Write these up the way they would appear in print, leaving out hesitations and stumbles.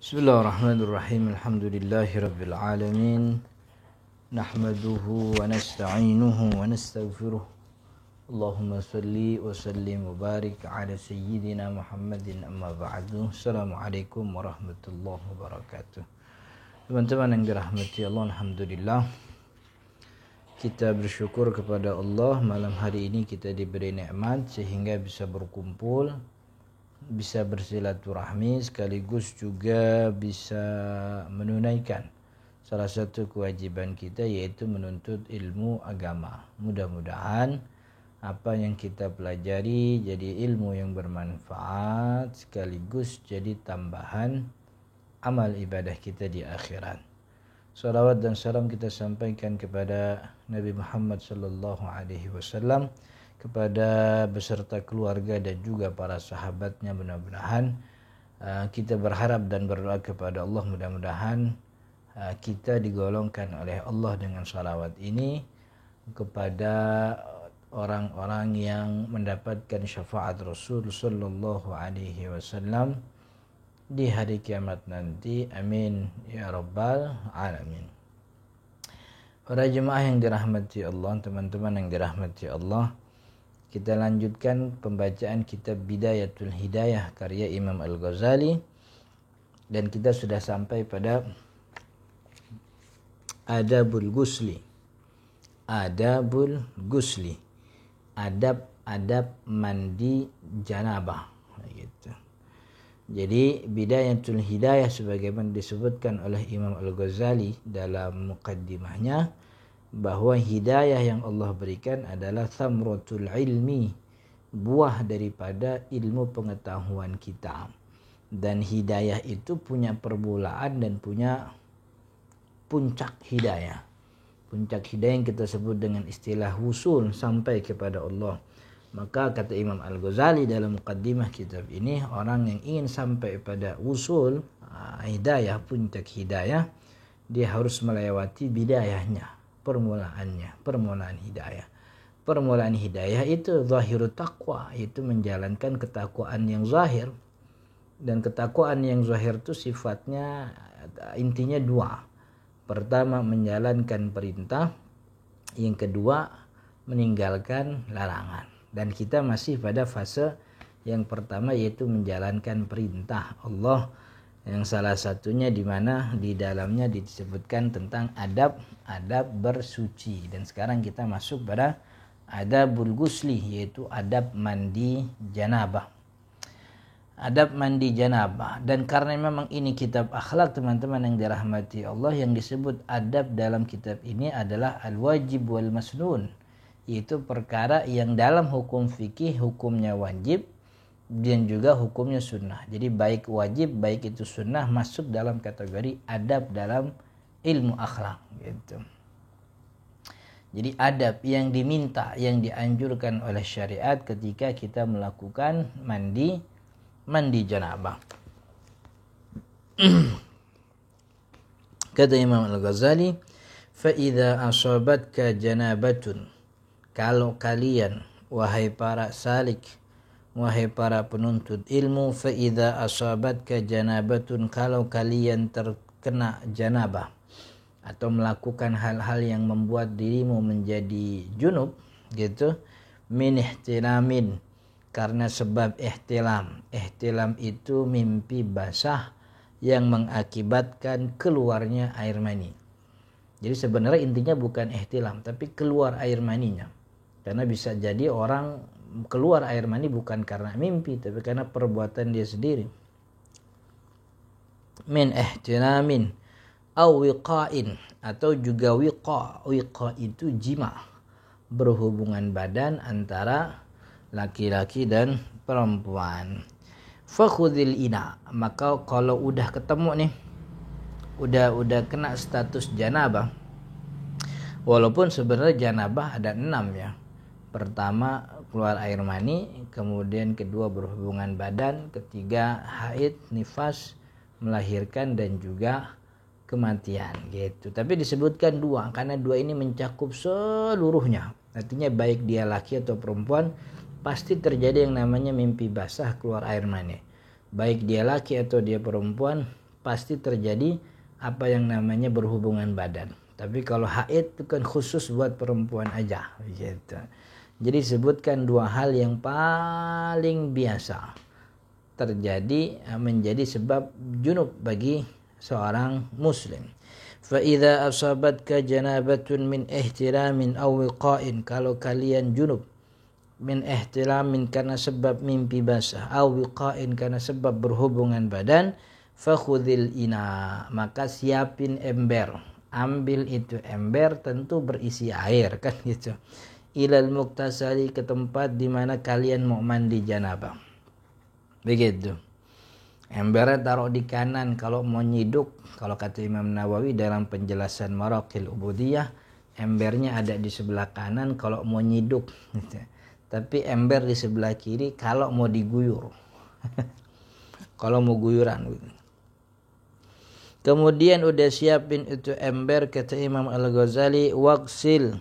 Bismillahirrahmanirrahim. Alhamdulillahirabbil alamin. Nahmaduhu wa nasta'inuhu wa nastaghfiruh. Allahumma salli wa sallim wa barik ala sayyidina Muhammadin amma ba'du. Assalamualaikum warahmatullahi wabarakatuh. Teman-teman yang dirahmati Allah, alhamdulillah kita bersyukur kepada Allah malam hari ini kita diberi nikmat sehingga bisa berkumpul, bisa bersilaturahmi, sekaligus juga bisa menunaikan salah satu kewajiban kita, yaitu menuntut ilmu agama. Mudah-mudahan apa yang kita pelajari jadi ilmu yang bermanfaat, sekaligus jadi tambahan amal ibadah kita di akhirat. Salawat dan salam kita sampaikan kepada Nabi Muhammad SAW, kepada beserta keluarga dan juga para sahabatnya. Mudah-mudahan kita berharap dan berdoa kepada Allah, mudah-mudahan kita digolongkan oleh Allah dengan salawat ini kepada orang-orang yang mendapatkan syafaat Rasul sallallahu alaihi wasallam di hari kiamat nanti. Amin ya rabbal alamin. Para jemaah yang dirahmati Allah, teman-teman yang dirahmati Allah, kita lanjutkan pembacaan kitab Bidayatul Hidayah karya Imam Al-Ghazali, dan kita sudah sampai pada Adabul Ghusli. Adabul Ghusli, adab-adab mandi janabah gitu. Jadi Bidayatul Hidayah sebagaimana disebutkan oleh Imam Al-Ghazali dalam muqaddimahnya, bahwa hidayah yang Allah berikan adalah thamratul ilmi, buah daripada ilmu pengetahuan kita. Dan hidayah itu punya permulaan dan punya puncak hidayah. Puncak hidayah yang kita sebut dengan istilah wusul, sampai kepada Allah. Maka kata Imam Al-Ghazali dalam muqaddimah kitab ini, orang yang ingin sampai pada wusul hidayah, puncak hidayah, dia harus melewati bidayahnya, permulaan hidayah. Permulaan hidayah itu zahirut taqwa, itu menjalankan ketakwaan yang zahir. Dan ketakwaan yang zahir itu sifatnya intinya dua. Pertama, menjalankan perintah. Yang kedua, meninggalkan larangan. Dan kita masih pada fase yang pertama, yaitu menjalankan perintah Allah, yang salah satunya di mana di dalamnya disebutkan tentang adab bersuci. Dan sekarang kita masuk pada adabul ghusli, yaitu adab mandi janabah. Adab mandi janabah. Dan karena memang ini kitab akhlak, teman-teman yang dirahmati Allah, yang disebut adab dalam kitab ini adalah al-wajib wal masnun, yaitu perkara yang dalam hukum fikih hukumnya wajib dan juga hukumnya sunnah. Jadi baik wajib baik itu sunnah masuk dalam kategori adab dalam ilmu akhlak gitu. Jadi adab yang diminta, yang dianjurkan oleh syariat ketika kita melakukan mandi janabah. Kata Imam Al-Ghazali, fa idza asabatka janabatun, kalau kalian wahai para salik, wahai para penuntut ilmu, fa idza asabatka janabatun, kalau kalian terkena janabah atau melakukan hal-hal yang membuat dirimu menjadi junub gitu, min ihtilamin, karena sebab ihtilam. Ihtilam itu mimpi basah yang mengakibatkan keluarnya air mani. Jadi sebenarnya intinya bukan ihtilam, tapi keluar air maninya. Karena bisa jadi orang keluar air mani bukan karena mimpi, tapi karena perbuatan dia sendiri. Min ihtilamin aw wiqa'in, atau juga wiqa. Wiqa itu jima, berhubungan badan antara laki-laki dan perempuan. Fakhudhil ina, maka kalau udah ketemu nih, udah kena status janabah, walaupun sebenarnya janabah ada 6 ya. Pertama keluar air mani, kemudian kedua berhubungan badan, ketiga haid, nifas, melahirkan, dan juga kematian gitu. Tapi disebutkan 2 karena 2 ini mencakup seluruhnya. Artinya baik dia laki atau perempuan pasti terjadi yang namanya mimpi basah, keluar air mani. Baik dia laki atau dia perempuan pasti terjadi apa yang namanya berhubungan badan. Tapi kalau haid itu kan khusus buat perempuan aja gitu. Jadi sebutkan dua hal yang paling biasa terjadi menjadi sebab junub bagi seorang muslim. Fa idza asabatka janabatun min ihtiramin aw wiqa'in, kalau kalian junub min ihtilamin karena sebab mimpi basah, aw wiqa'in karena sebab berhubungan badan, fakhudhil ina, maka siapin ember. Ambil itu ember, tentu berisi air kan gitu. Ilal muktasali, ke tempat di mana kalian mau mandi janabah. Begitu. Embernya taruh di kanan kalau mau nyiduk. Kalau kata Imam Nawawi dalam penjelasan Maraqil Ubudiyah, embernya ada di sebelah kanan kalau mau nyiduk. Tapi ember di sebelah kiri kalau mau diguyur. Kalau mau guyuran. Kemudian udah siapin itu ember, kata Imam Al-Ghazali, waqsil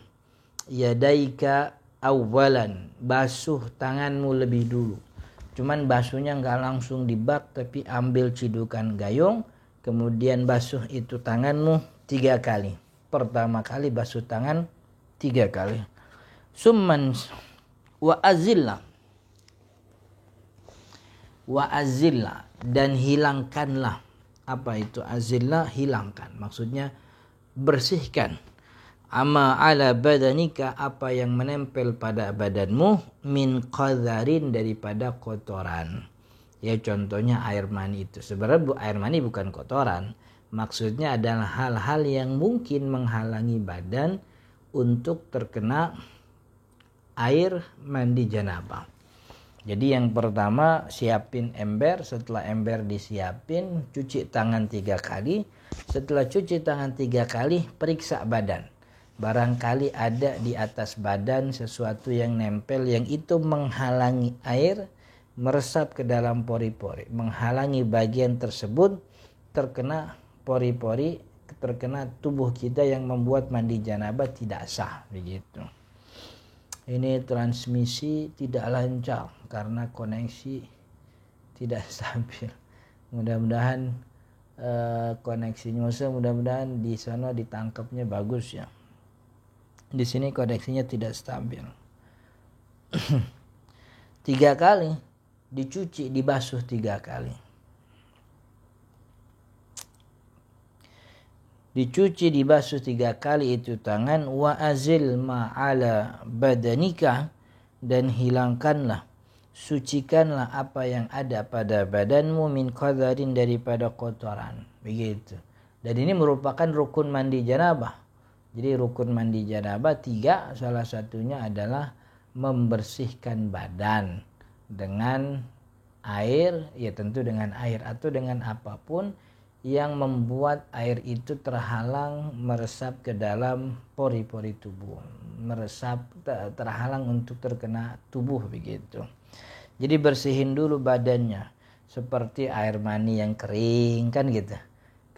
yadaika awwalan, basuh tanganmu lebih dulu. Cuman basuhnya nggak langsung di bak, tapi ambil cidukan gayung, kemudian basuh itu tanganmu 3 kali. Pertama kali basuh tangan 3 kali. Summan wa azilla, dan hilangkanlah. Apa itu azilla? Hilangkan, maksudnya bersihkan. Ama ala badanika, apa yang menempel pada badanmu, min qadharin, daripada kotoran. Ya contohnya air mani itu. Sebenarnya air mani bukan kotoran. Maksudnya adalah hal-hal yang mungkin menghalangi badan untuk terkena air mandi janabah. Jadi yang pertama siapin ember, setelah ember disiapin cuci tangan 3 kali. Setelah cuci tangan 3 kali periksa badan. Barangkali ada di atas badan sesuatu yang nempel yang itu menghalangi air meresap ke dalam pori-pori, menghalangi bagian tersebut terkena pori-pori, terkena tubuh kita yang membuat mandi janabah tidak sah begitu. Ini transmisi tidak lancar karena koneksi tidak stabil. Mudah-mudahan koneksinya, mudah-mudahan di sana ditangkapnya bagus ya. Di sini koneksinya tidak stabil. 3 kali dicuci, dibasuh 3 kali. Dicuci, dibasuh 3 kali itu tangan. Wa azil ma'ala badanika, dan hilangkanlah, sucikanlah apa yang ada pada badanmu, min qadharin, daripada kotoran. Begitu. Dan ini merupakan rukun mandi janabah. Jadi rukun mandi janabah 3, salah satunya adalah membersihkan badan dengan air, ya tentu dengan air atau dengan apapun yang membuat air itu terhalang meresap ke dalam pori-pori tubuh, meresap terhalang untuk terkena tubuh begitu. Jadi bersihin dulu badannya, seperti air mani yang kering kan gitu.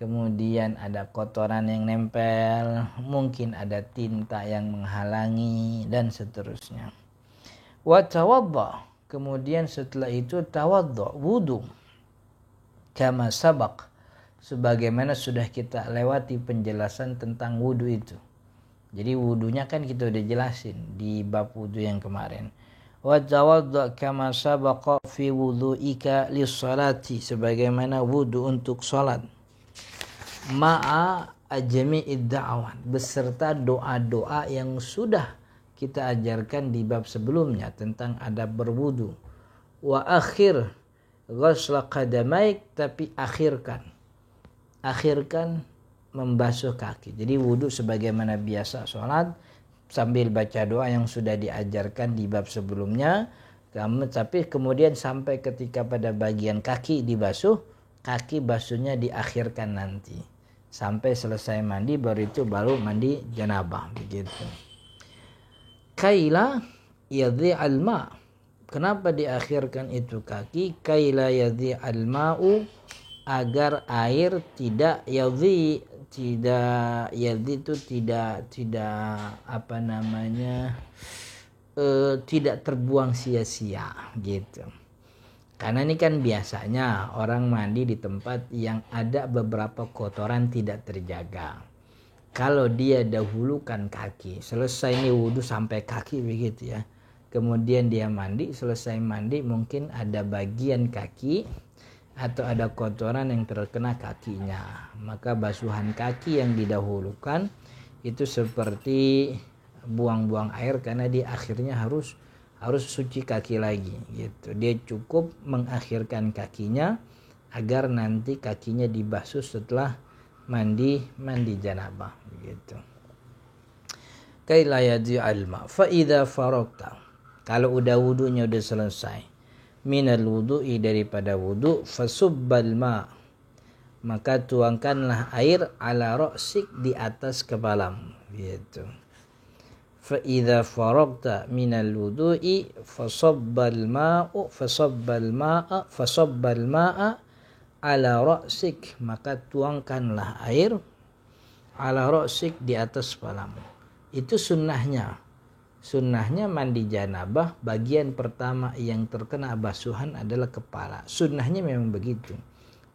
Kemudian ada kotoran yang nempel, mungkin ada tinta yang menghalangi dan seterusnya. Wa tawadda, kemudian setelah itu tawadda, wudu. Kama sabaq, sebagaimana sudah kita lewati penjelasan tentang wudu itu. Jadi wudunya kan kita udah jelasin di bab wudu yang kemarin. Wa tawadda kama sabaqa fi wudu'ika lis-salati, sebagaimana wudu untuk salat. Ma'a ajmi'id da'awat, beserta doa-doa yang sudah kita ajarkan di bab sebelumnya tentang adab berwudu. Wa akhir ghusla qadamaik, tapi akhirkan membasuh kaki. Jadi wudu sebagaimana biasa sholat sambil baca doa yang sudah diajarkan di bab sebelumnya. Tapi kemudian sampai ketika pada bagian kaki dibasuh, kaki basuhnya diakhirkan nanti. Sampai selesai mandi baru mandi janabah begitu. Kaila yadhi'al ma'. Kenapa diakhirkan itu kaki? Kaila yadhi'al ma'u, agar air tidak tidak terbuang sia-sia gitu. Karena ini kan biasanya orang mandi di tempat yang ada beberapa kotoran tidak terjaga. Kalau dia dahulukan kaki, selesai ini wudhu sampai kaki begitu ya. Kemudian dia mandi, selesai mandi mungkin ada bagian kaki atau ada kotoran yang terkena kakinya. Maka basuhan kaki yang didahulukan itu seperti buang-buang air karena dia akhirnya harus suci kaki lagi gitu. Dia cukup mengakhirkan kakinya agar nanti kakinya dibasuh setelah mandi janabah gitu. Kaila yadhi'al ma fa idza faragta, kalau udah wudunya udah selesai, minal wudu'i, daripada wudu, fasubbal ma, maka tuangkanlah air, ala ra'sik, di atas kepalamu gitu. Fa idza faragta minal wudu'i fasabbal ma'a ala ra'sik, maka tuangkanlah air ala ra'sik, di atas kepalamu. Itu sunnahnya mandi janabah bagian pertama yang terkena basuhan adalah kepala. Sunnahnya memang begitu.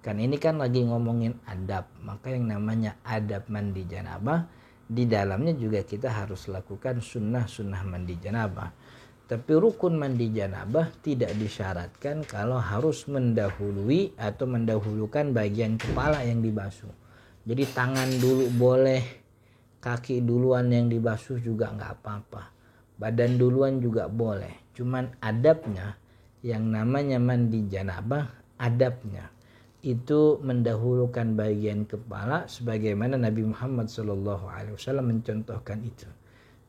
Kan ini kan lagi ngomongin adab, maka yang namanya adab mandi janabah, di dalamnya juga kita harus lakukan sunnah mandi janabah. Tapi rukun mandi janabah tidak disyaratkan kalau harus mendahului atau mendahulukan bagian kepala yang dibasuh. Jadi tangan dulu boleh, kaki duluan yang dibasuh juga nggak apa-apa, badan duluan juga boleh. Cuman adabnya, yang namanya mandi janabah, adabnya itu mendahulukan bagian kepala sebagaimana Nabi Muhammad SAW mencontohkan itu.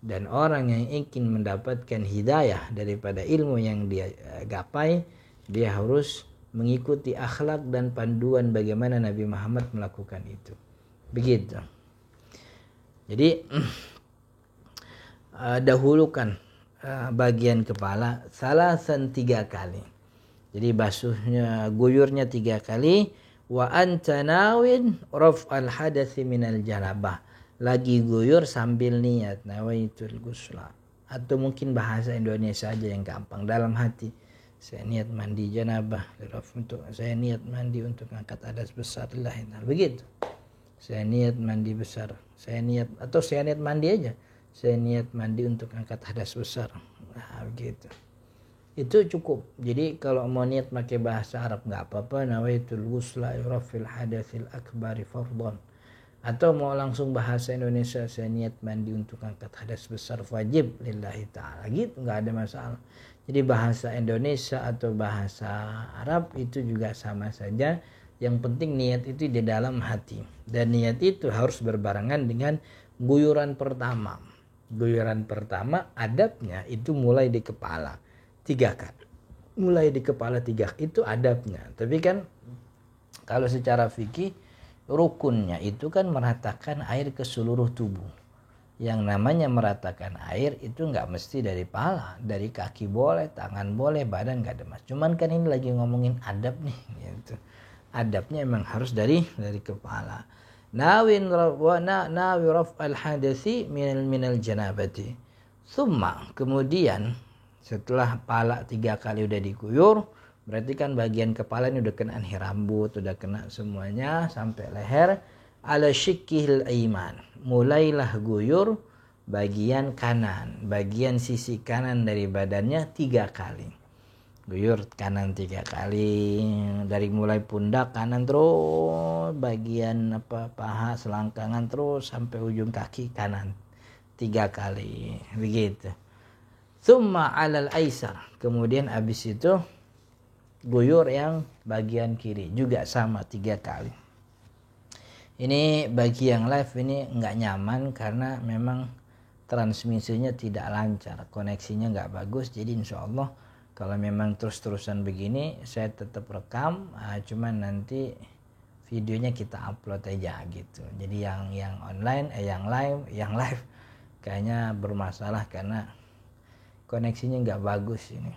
Dan orang yang ingin mendapatkan hidayah daripada ilmu yang dia gapai, dia harus mengikuti akhlak dan panduan bagaimana Nabi Muhammad melakukan itu. Begitu. Jadi dahulukan bagian kepala salasan 3 kali. Jadi basuhnya, guyurnya 3 kali. Wa anta nawin raf'al hadathi minal janabah. Lagi guyur sambil niat nawaitul ghusla. Atau mungkin bahasa Indonesia aja yang gampang, dalam hati. Saya niat mandi janabah, saya niat mandi untuk angkat hadas besar lillahi ta'ala. Begitu. Saya niat mandi besar. Saya niat mandi aja. Saya niat mandi untuk angkat hadas besar. Nah, begitu. Itu cukup. Jadi kalau mau niat pakai bahasa Arab nggak apa-apa. Nawaitul ghusla yurafil hadatsil akbari fardhon. Atau mau langsung bahasa Indonesia, saya niat mandi untuk angkat hadas besar wajib lillahi ta'ala. Gitu, nggak ada masalah. Jadi bahasa Indonesia atau bahasa Arab itu juga sama saja. Yang penting niat itu di dalam hati. Dan niat itu harus berbarengan dengan guyuran pertama. Guyuran pertama adabnya itu mulai di kepala 3 kali. Mulai di kepala 3 itu adabnya. Tapi kan kalau secara fikih rukunnya itu kan meratakan air ke seluruh tubuh. Yang namanya meratakan air itu nggak mesti dari pala, dari kaki boleh, tangan boleh, badan nggak ada mas. Cuman kan ini lagi ngomongin adab nih, gitu. Adabnya emang harus dari kepala. Nawi raf'al hadathi minal janabati. Summa, kemudian setelah pala 3 kali udah diguyur, berarti kan bagian kepala ini udah kena rambut, udah kena semuanya sampai leher. Ala syikkihil aiman, mulailah guyur bagian kanan, bagian sisi kanan dari badannya 3 kali. Guyur kanan 3 kali, dari mulai pundak kanan terus bagian paha selangkangan terus sampai ujung kaki kanan 3 kali, begitu. Tsumma 'alal aisar, kemudian habis itu guyur yang bagian kiri juga sama 3 kali. Ini bagi yang live ini nggak nyaman karena memang transmisinya tidak lancar, koneksinya nggak bagus. Jadi insya Allah kalau memang terus-terusan begini saya tetap rekam, cuman nanti videonya kita upload aja gitu. Jadi yang online, yang live kayaknya bermasalah karena koneksinya nggak bagus ini.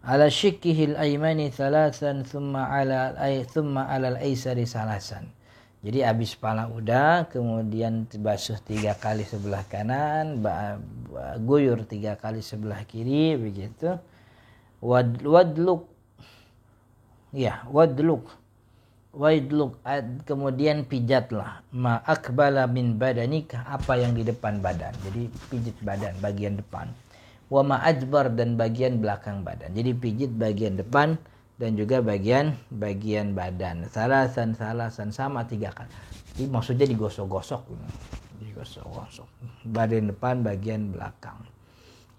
Ala syikkihil aymani thalathan thumma ala al-aysari salasan. Jadi habis pala udah, kemudian basuh 3 kali sebelah kanan, guyur 3 kali sebelah kiri, begitu. Wadluk, ya wadluk, kemudian pijatlah ma akbala min badanika, apa yang di depan badan. Jadi pijit badan bagian depan. Wa ma ajbar, dan bagian belakang badan. Jadi pijit bagian depan dan juga bagian badan. Salasan sama 3 kali. Jadi maksudnya digosok-gosok. Bagian depan, bagian belakang.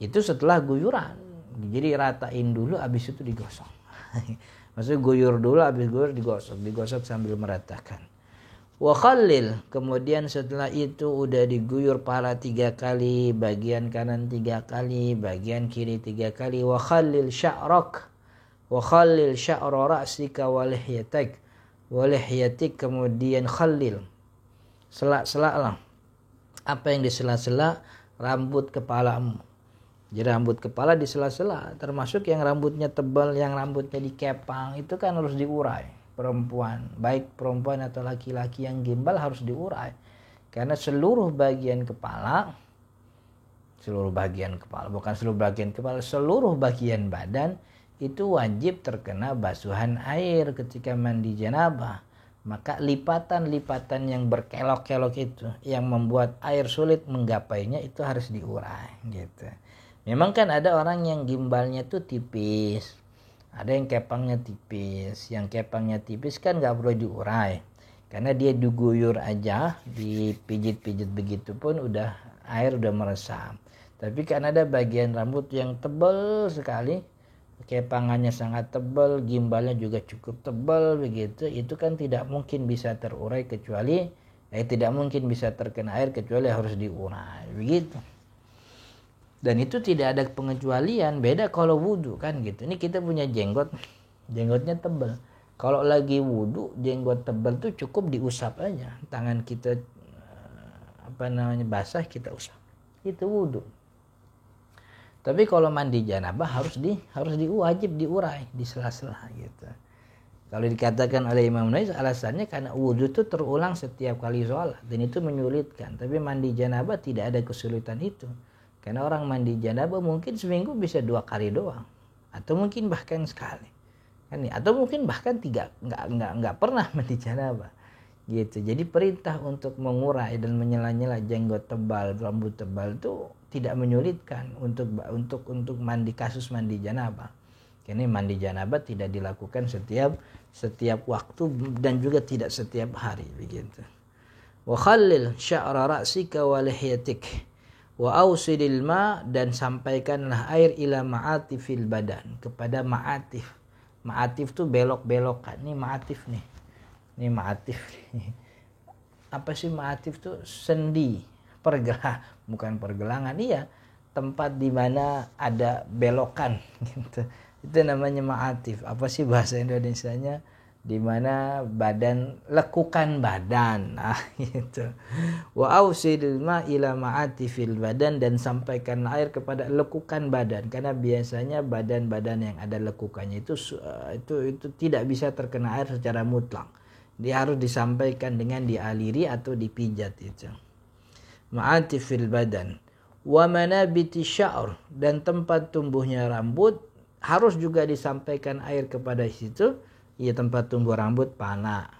Itu setelah guyuran. Jadi ratain dulu, habis itu digosok. Maksudnya guyur dulu, habis guyur digosok sambil meratakan. Wa khallil, kemudian setelah itu udah diguyur pala 3 kali, bagian kanan 3 kali, bagian kiri 3 kali. Wa khallil sya'rak, wa khallil sya'ra ra'sika wa lihyatik, kemudian khallil, sela-sela lah apa yang disela-sela rambut kepalamu. Jadi rambut kepala disela-sela, termasuk yang rambutnya tebal, yang rambutnya dikepang, itu kan harus diurai. Perempuan, baik perempuan atau laki-laki yang gimbal harus diurai, karena seluruh bagian kepala, seluruh bagian badan itu wajib terkena basuhan air ketika mandi janabah. Maka lipatan-lipatan yang berkelok-kelok itu yang membuat air sulit menggapainya itu harus diurai gitu. Memang kan ada orang yang gimbalnya tuh tipis, ada yang kepangnya tipis. Yang kepangnya tipis kan gak perlu diurai, karena dia diguyur aja, dipijit-pijit begitu pun udah air udah meresap. Tapi kan ada bagian rambut yang tebal sekali, kepangannya sangat tebal, gimbalnya juga cukup tebal begitu, itu kan tidak mungkin bisa terurai kecuali tidak mungkin bisa terkena air kecuali harus diurai begitu. Dan itu tidak ada pengecualian. Beda kalau wudu kan gitu. Ini kita punya jenggotnya tebal. Kalau lagi wudu, jenggot tebal tuh cukup diusap aja. Tangan kita basah, kita usap. Itu wudu. Tapi kalau mandi janabah wajib diurai di sela-sela gitu. Kalau dikatakan oleh Imam Nawawi, alasannya karena wudu itu terulang setiap kali sholat dan itu menyulitkan. Tapi mandi janabah tidak ada kesulitan itu. Karena orang mandi janabah mungkin seminggu bisa 2 kali doang, atau mungkin bahkan sekali, kan? Atau mungkin bahkan 3, nggak pernah mandi janabah, gitu. Jadi perintah untuk mengurai dan menyela-nyela jenggot tebal, rambut tebal itu tidak menyulitkan untuk mandi kasus mandi janabah. Karena mandi janabah tidak dilakukan setiap waktu dan juga tidak setiap hari, begitu. Wa khallil sya'ra ra'sika wa lihyatik. Wa ausidil ma, dan sampaikanlah air ila ma'atifil badan, kepada ma'atif. Ma'atif tuh belok-belokan. Ini ma'atif nih. Ini ma'atif nih. Apa sih ma'atif tuh? Sendi, bukan pergelangan. Iya, tempat di mana ada belokan gitu. Itu namanya ma'atif. Apa sih bahasa Indonesianya? Di mana badan, lekukan badan, gitu. Wa ausidil ma ila ma'atifil badan, dan sampaikan air kepada lekukan badan, karena biasanya badan-badan yang ada lekukannya itu tidak bisa terkena air secara mutlak. Dia harus disampaikan dengan dialiri atau dipijat itu. Ma'atifil badan. Wa manabiti sya'r, dan tempat tumbuhnya rambut harus juga disampaikan air kepada situ. Iya, tempat tumbuh rambut, pana,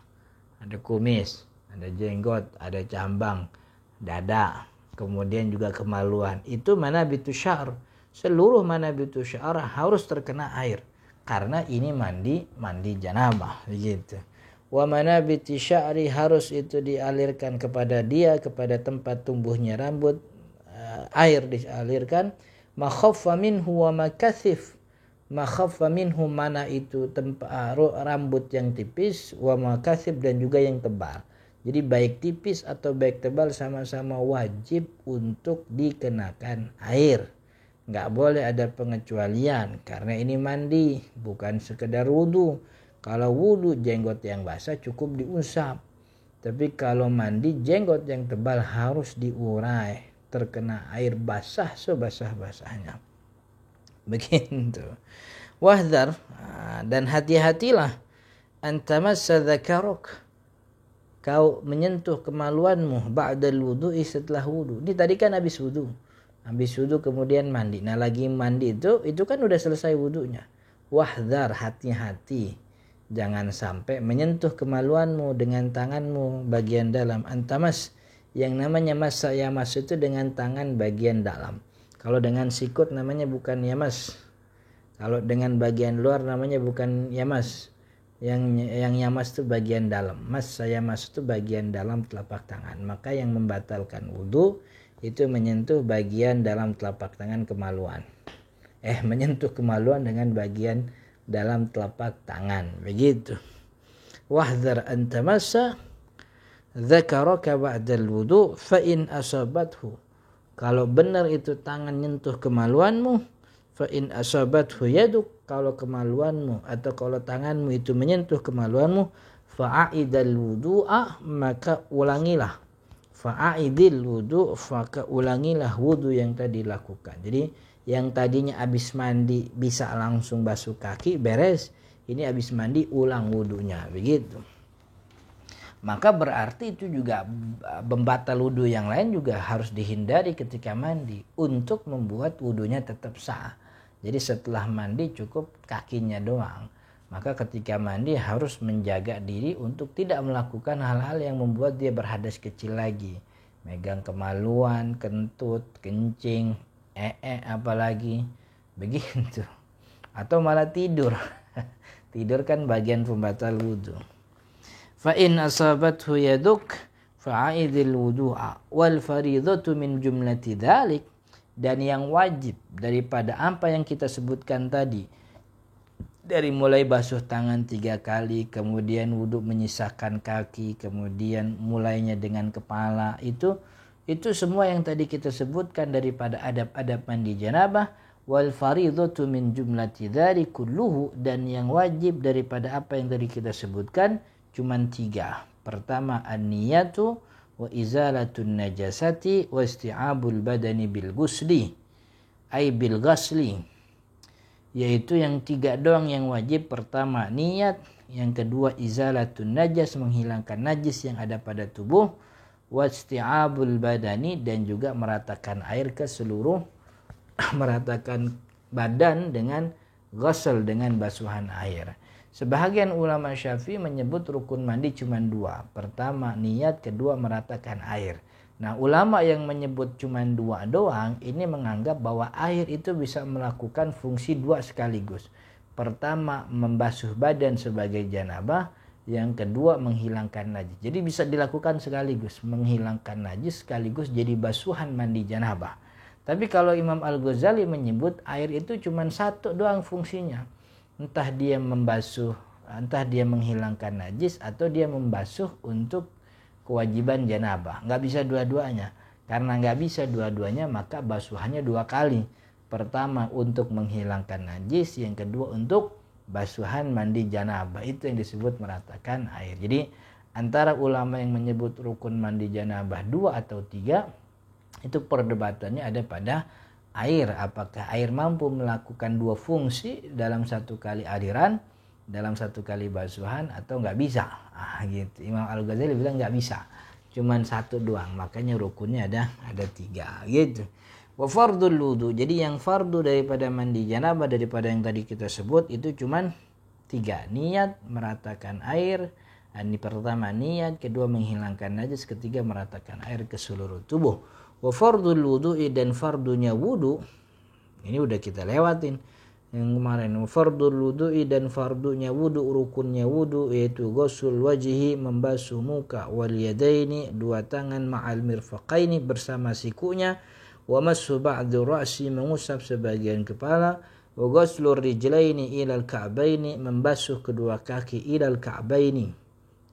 ada kumis, ada jenggot, ada cambang, dada, kemudian juga kemaluan. Itu manabitu sya'r. Seluruh manabitu sya'r harus terkena air, karena ini mandi janabah, begitu. Wa manabiti sya'ri, harus itu dialirkan kepada tempat tumbuhnya rambut, air dialirkan. Makhaffa minhu wa makathif. Makhaffa minhu, mana itu rambut yang tipis, wa makasib, dan juga yang tebal. Jadi baik tipis atau baik tebal sama-sama wajib untuk dikenakan air. Nggak boleh ada pengecualian, karena ini mandi, bukan sekedar wudu. Kalau wudu jenggot yang basah cukup diusap. Tapi kalau mandi jenggot yang tebal harus diurai, terkena air basah sebasah-basahnya. Begitu. Wahdar, dan hati-hatilah, antamassa dzakaruk, kau menyentuh kemaluanmu ba'dal wudu'i, setelah wudu. Ini tadi kan habis wudu. Habis wudu kemudian mandi. Nah lagi mandi itu kan udah selesai wudunya. Wahdhar, hati-hati. Jangan sampai menyentuh kemaluanmu dengan tanganmu bagian dalam. Antamas, yang namanya mas yamas itu dengan tangan bagian dalam. Kalau dengan sikut namanya bukan yamas. Kalau dengan bagian luar namanya bukan yamas. Yang yamas itu bagian dalam. Mas itu bagian dalam telapak tangan. Maka yang membatalkan wudu itu menyentuh bagian dalam telapak tangan kemaluan. Menyentuh kemaluan dengan bagian dalam telapak tangan. Begitu. Wahdhar an tamassa dzakaraka ba'dal wudu fa in asabathu. Kalau benar itu tangan nyentuh kemaluanmu, fa in asabathu yaduk, kalau kemaluanmu atau kalau tanganmu itu menyentuh kemaluanmu, fa'idal wudu'a, maka ulangilah. Fa'idil wudu', maka ulangilah wudu yang tadi lakukan. Jadi yang tadinya habis mandi bisa langsung basuh kaki, beres. Ini habis mandi ulang wudunya, begitu. Maka berarti itu juga pembatal wudu yang lain juga harus dihindari ketika mandi untuk membuat wudunya tetap sah. Jadi setelah mandi cukup kakinya doang. Maka ketika mandi harus menjaga diri untuk tidak melakukan hal-hal yang membuat dia berhadas kecil lagi. Megang kemaluan, kentut, kencing, apalagi. Begitu. Atau malah tidur. Tidur kan bagian pembatal wudu. Fa in asabathu yaduk fa'idil wudu'a wal faridatu min jumlati dzalik. Dan yang wajib daripada apa yang kita sebutkan tadi, dari mulai basuh tangan 3 kali, kemudian wudhu menyisakan kaki, kemudian mulainya dengan kepala, itu semua yang tadi kita sebutkan daripada adab-adab mandi janabah. Wal faridatu min jumlati dzalik kulluhu, dan yang wajib daripada apa yang tadi kita sebutkan cuman 3. Pertama an-niyatu wa izalatun najasati wa isti'abul badani bil ghusli ay bil ghasli, yaitu yang 3 doang yang wajib. Pertama niat, yang kedua izalatun najas, menghilangkan najis yang ada pada tubuh, wa isti'abul badani, dan juga meratakan air ke seluruh meratakan badan dengan ghusl, dengan basuhan air. Sebahagian ulama Syafi'i menyebut rukun mandi cuma 2. Pertama niat, kedua meratakan air. Nah ulama yang menyebut cuma 2 doang ini menganggap bahwa air itu bisa melakukan fungsi 2 sekaligus. Pertama membasuh badan sebagai janabah, yang kedua menghilangkan najis. Jadi bisa dilakukan sekaligus, menghilangkan najis sekaligus jadi basuhan mandi janabah. Tapi kalau Imam Al-Ghazali menyebut air itu cuma 1 doang fungsinya. Entah dia membasuh, entah dia menghilangkan najis, atau dia membasuh untuk kewajiban janabah. Nggak bisa dua-duanya. Karena nggak bisa dua-duanya, maka basuhannya 2 kali. Pertama untuk menghilangkan najis, yang kedua untuk basuhan mandi janabah. Itu yang disebut meratakan air. Jadi antara ulama yang menyebut rukun mandi janabah 2 atau 3, itu perdebatannya ada pada air. Apakah air mampu melakukan 2 fungsi dalam 1 kali aliran, dalam 1 kali basuhan, atau nggak bisa. Gitu. Imam Al-Ghazali bilang nggak bisa, cuman 1 doang. Makanya rukunnya ada 3 gitu. Wa fardul wudu, jadi yang fardu daripada mandi janabah daripada yang tadi kita sebut itu cuman 3. Niat, meratakan air. Ini pertama niat, kedua menghilangkan najis, ketiga meratakan air ke seluruh tubuh. Wa fardul wudu'i, dan fardunya wudu ini udah kita lewatin yang kemarin. Wa fardul wudu'i, dan fardunya wudu, rukunnya wudu, yaitu ghusl wajhi, membasuh muka, wal yadaini, 2 tangan, ma'al mirfaqaini, bersama sikunya, wa mashu ba'du ra'si, mengusap sebagian kepala, wa ghuslur rijlaini ilal ka'baini, membasuh kedua kaki, ilal ka'baini,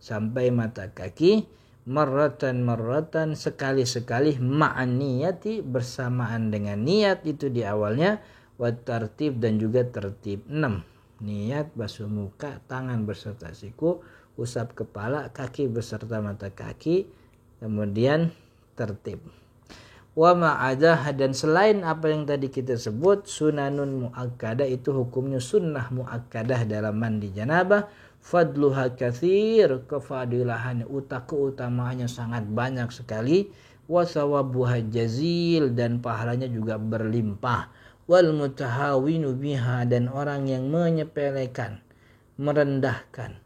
sampai mata kaki, marratan sekali-sekali, ma'an niyati, bersamaan dengan niat itu di awalnya, wa tartib, dan juga tertib. 6. Niat, basuh muka, tangan beserta siku, usap kepala, kaki beserta mata kaki, kemudian tertib. Wa ma'adah, dan selain apa yang tadi kita sebut sunanun muakkadah, itu hukumnya sunnah muakkadah dalam mandi janabah. Fadluha katsir, kefadilahannya keutamaannya sangat banyak sekali. Wa thawabuha jazil, dan pahalanya juga berlimpah. Wal mutahawinu biha, dan orang yang menyepelekan, merendahkan,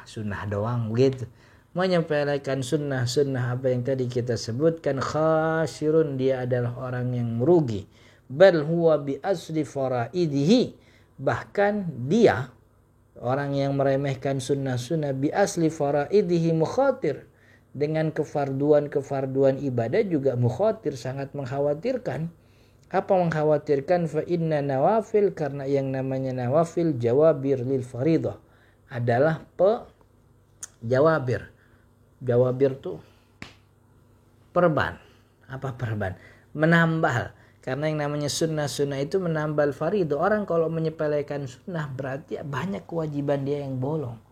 sunnah doang gitu, menyepelekan sunnah-sunnah apa yang tadi kita sebutkan, khasirun, dia adalah orang yang merugi. Bal huwa bi asli faraidihi, bahkan dia orang yang meremehkan sunnah-sunnah, bi asli faraidihi mukhatir, dengan kefarduan ibadah juga mukhatir, sangat mengkhawatirkan. Apa mengkhawatirkan? Fa inna nawafil, karena yang namanya nawafil jawabir lil faridah, adalah jawabir. Jawabir tuh perban. Apa perban? Menambal. Karena yang namanya sunnah itu menambal faridah. Orang kalau menyepelekan sunnah berarti banyak kewajiban dia yang bolong.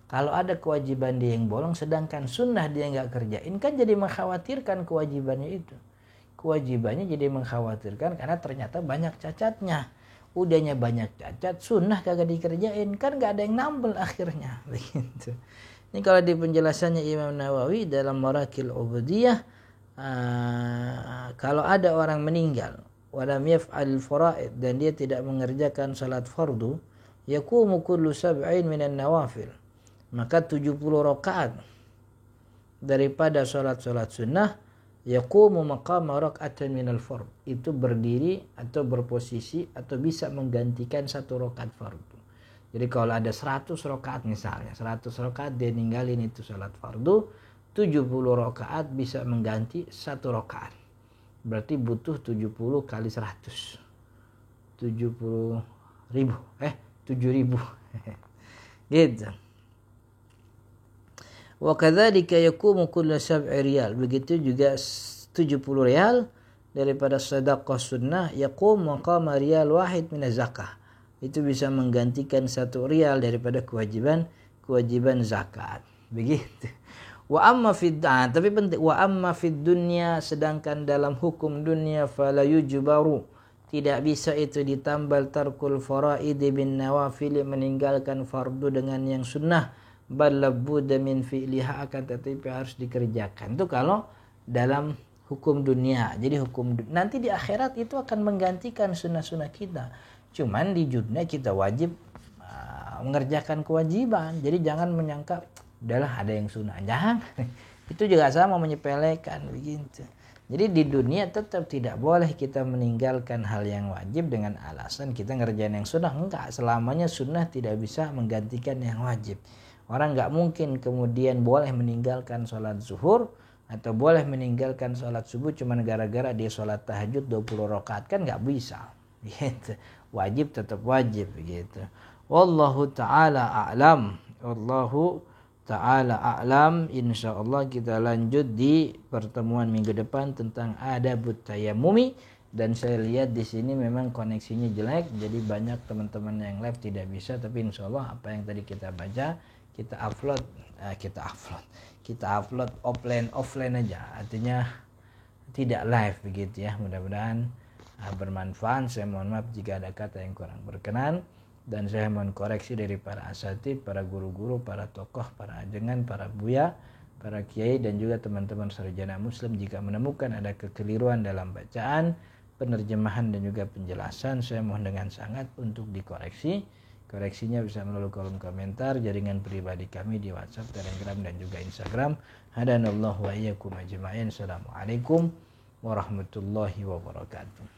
Kalau ada kewajiban dia yang bolong, sedangkan sunnah dia nggak kerjain, kan jadi mengkhawatirkan kewajibannya itu. Kewajibannya jadi mengkhawatirkan karena ternyata banyak cacatnya. Udahnya banyak cacat, sunnah kagak dikerjain, kan gak ada yang nambel akhirnya. Begitu. Ini kalau di penjelasannya Imam Nawawi dalam Marakil Ubudiyah, kalau ada orang meninggal walam yaf'al faraid, dan dia tidak mengerjakan salat fardu, yaqumu kullu sab'in minan nawafil, maka 70 rakaat daripada salat-salat sunnah, yaqumu maqama rak'atan minal fard, itu berdiri atau berposisi atau bisa menggantikan 1 rakaat fardu. Jadi kalau ada 100 rakaat misalnya, 100 rakaat dia ninggalin itu salat fardu, 70 rakaat bisa mengganti 1 rakaat. Berarti butuh 70 kali 100. 70.000. 7.000. Gitu. Wa kadzalika yaqumu kullu 7 riyal. Begitu juga 70 riyal daripada sedekah sunnah, yaqum maqama riyal wahid min zakah. Itu bisa menggantikan 1 riyal daripada kewajiban zakat. Begitu. Wa amma fid tapi penting, wa amma fid dunya, sedangkan dalam hukum dunia, fala yujbaru, tidak bisa itu ditambal tarkul faraid bin nawafil, meninggalkan fardu dengan yang sunnah, bal labudda min fi'liha, akan tetapi harus dikerjakan. Itu kalau dalam hukum dunia. Jadi nanti di akhirat itu akan menggantikan sunnah-sunnah kita. Cuman di dunia kita wajib mengerjakan kewajiban. Jadi jangan menyangka udahlah ada yang sunnah. Jangan. Itu juga sama menyepelekan begitu. Jadi di dunia tetap tidak boleh kita meninggalkan hal yang wajib dengan alasan kita ngerjain yang sunnah. Enggak, selamanya sunnah tidak bisa menggantikan yang wajib. Orang nggak mungkin kemudian boleh meninggalkan sholat zuhur atau boleh meninggalkan sholat subuh cuma gara-gara dia sholat tahajud 20 rakaat, kan nggak bisa. Gitu. Wajib tetap wajib gitu. Wallahu ta'ala a'lam. Wallahu ta'ala a'lam. Insyaallah kita lanjut di pertemuan minggu depan tentang adabut tayammumi. Dan saya lihat di sini memang koneksinya jelek, jadi banyak teman-teman yang live tidak bisa, tapi insyaallah apa yang tadi kita baca kita upload offline aja, artinya tidak live begitu ya. Mudah-mudahan bermanfaat. Saya mohon maaf jika ada kata yang kurang berkenan, dan saya mohon koreksi dari para asatid, para guru-guru, para tokoh, para ajengan, para buya, para kiai, dan juga teman-teman sarjana muslim jika menemukan ada kekeliruan dalam bacaan, penerjemahan, dan juga penjelasan. Saya mohon dengan sangat untuk dikoreksi. Koreksinya bisa melalui kolom komentar jaringan pribadi kami di WhatsApp, Telegram, dan juga Instagram. Hadanallahu wa iyyakum ajma'in. Assalamualaikum warahmatullahi wabarakatuh.